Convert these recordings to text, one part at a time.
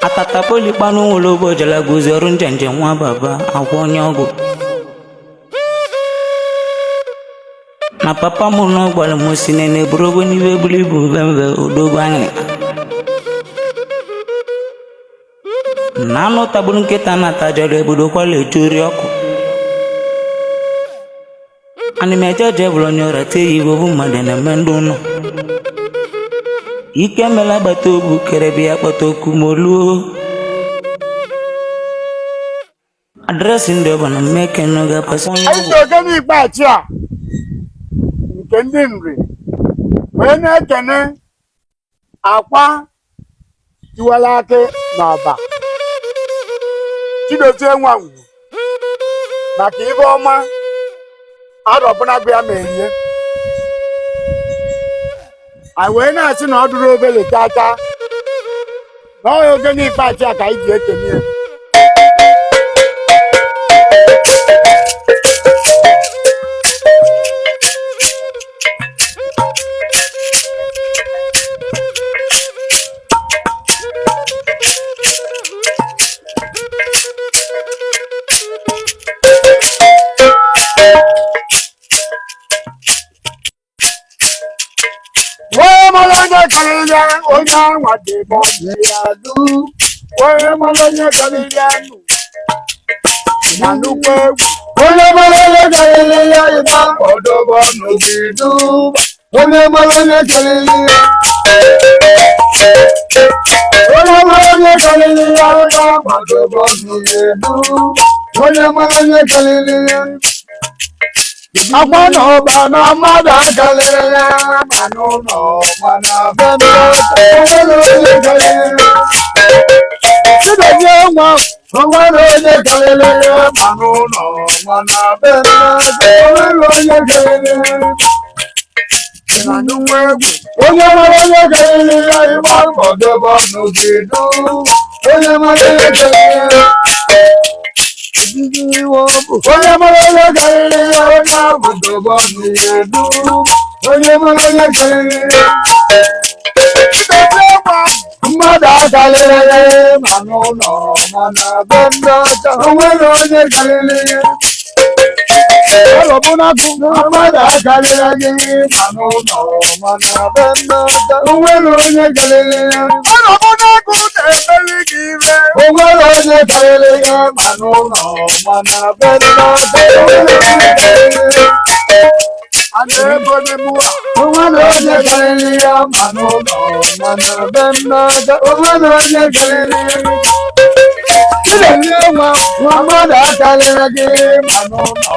Atatapoli panu ulobo jala guzorun janje mwa baba akwonyogo. Na papa muno gwal musine ne brogo ni webuli bubembe odogwane. Nano tabulun keta na tajale budo kwale churioko. Ani meja jevlo nyora te yigo bumadene mendono. Ike mela batobu kerebia batoku molu. Addressing the one making no ga person. I don't get back here. Kendinri. When I can akwa tuwalake naba. Chido te nwa. Na ki ibe ọma arọbụna gbe menye. I went na si na oduro obele tata. No yo gani party aka ije ekemi. Oya wade bo yadu. Oya malonya galilanu. Nanu kwe. Oya malonya galilanu ba odobo no bidu. Oya malonya galilanu. Oya malonya galilanu ba odobo no bidu. Oya malonya galilanu. Amano bana mada galilanu. Mano no mana bana. Mada galilele mano no mana benda tawelo ne galilele Alobuna ku mada galilele mano no mana benda tawelo ne galilele Alobuna ku tebeli give Owelo ne galilele mano no mana benda tawelo ne galilele Ane bone mua Owelo ne galilele mano no mana benda tawelo ne galilele Mama galilele mano no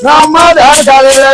Namada galilele